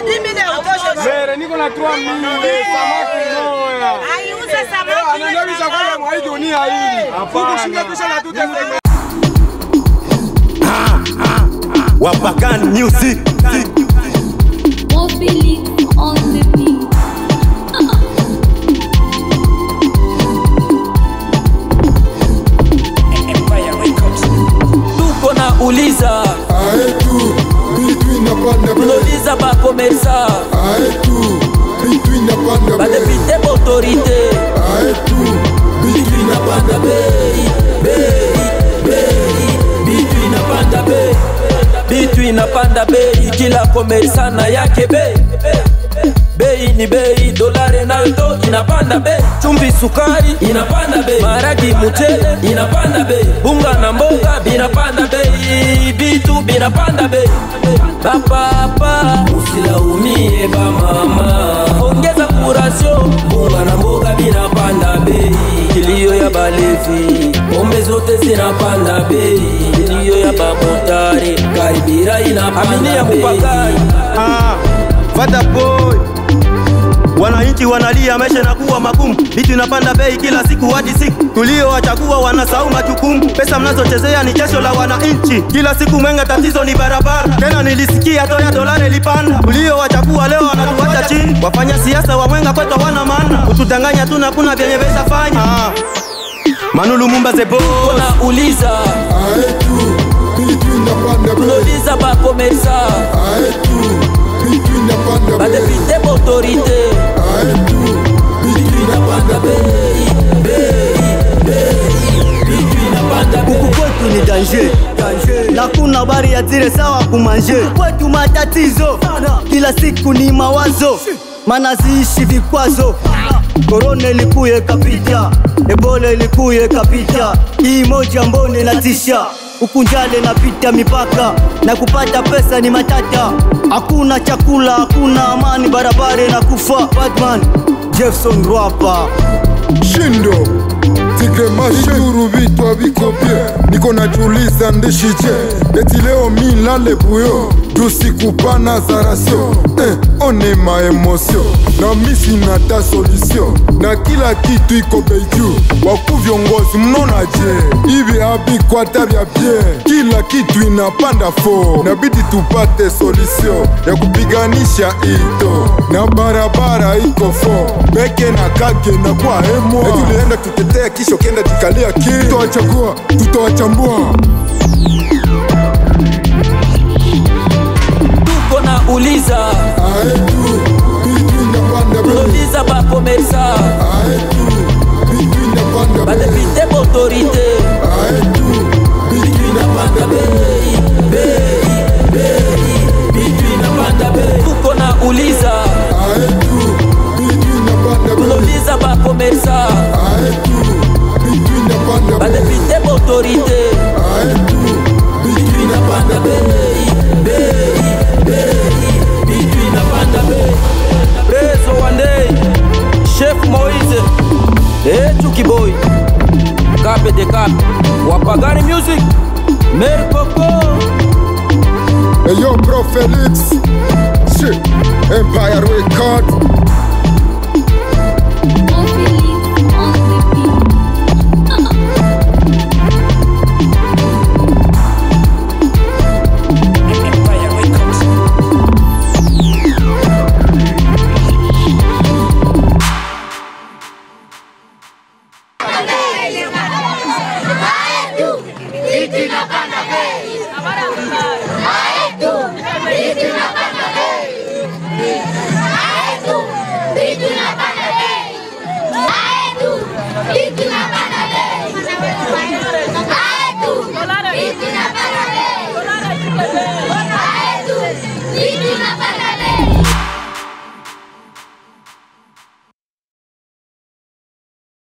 Mere niko na 3000 samaki moja. Aiuze samaki. Ananiambia kwa mwa hii dunia hii. Fukushinda kisha na tute. Wapakan music. Mobili on the beat. Tuko na uliza aetu bitu inapanda bei. Uliza ba komersa Aetu bitu inapanda bei. ba député autorité Aetu bitu inapanda bei. bitu inapanda bei. Bitu inapanda bei, kila komersa na yake bei. Bei ni bei, dolari nayo to inapanda bei. Chumvi sukari inapanda bei. Maragi mchele inapanda bei. Bunga na mboga binapanda bei. Bitu binapanda bei. Papa usilaumie ba mama, ongeza kurasio. Bunga na mboga binapanda bei. Kilio ya balevi, pombe zote zinapanda bei. Kilio ya babotari, karibira inapanda bei. Aminia Mupakani Vada boy. Wananchi wanalia maisha yanakuwa magumu. Vitu inapanda bei kila siku hadi siku. Tulio wachagua wanasahau majukumu. Pesa mnazochezea ni kesho la wananchi. Kila siku mwenga tatizo ni barabara. Tena nilisikia toya dolari ilipanda. Tulio wachagua leo wanatuacha chini. Wafanya siasa wa mwenga kwetu hawana maana. Kutudanganya tu na kuna vyenye pesa fanya. Manulu Mumba the boss. Kuna uliza Aetu bitu inapanda bei. Uliza ba komersa Aetu bitu inapanda ba bei. député autorité Aetu bitu inapanda bei. bitu inapanda bei. Huku kwetu ni danger. Na kuna habari ya zile sawa kumanje. Kwetu matatizo kila siku ni mawazo, mana ziishi vikwazo. Korona ilikuye kapita, Ebola ilikuye kapita. Hii moja mbone natisha, ukunjale napita mipaka. Na kupata pesa ni matata, hakuna chakula, hakuna amani, barabara na kufa. Batman Jefferson Rapa Shindo Tigre mashuru vitwa vikopye. Niko najuliza ndishije eti leo mi lale buyo dusi kupana za rasio. One ma emosio na misi na ta solution. Na kila kitu iko bei juu. Waku viongozi mnona je hivi habi kwa tabia bien. Kila kitu inapanda fo. Nabidi tupate solution ya kupiganisha ito. Na barabara iko fo. Beke na kake na kwa emo. Tulienda tutetea kisho kenda jikalia ki. Tutawachagua, tutawachambua. Tuko na uliza Aetu bitu inapanda bei. Uliza ba komersa Aetu bitu inapanda ba bei. député autorité Aetu bitu inapanda bei. bitu inapanda bei. Tuko na uliza Aetu bitu inapanda bei. Uliza ba komersa Aetu bitu inapanda ba bei. député autorité Aetu bitu inapanda bei. bitu inapanda bei. Preso one day, Chef Moise, Chuki Boy, Kape de Kape, Wapagani Music, Merkoko. Hey yo bro Felix. Shit. Empire Record. Bitu inapanda bei.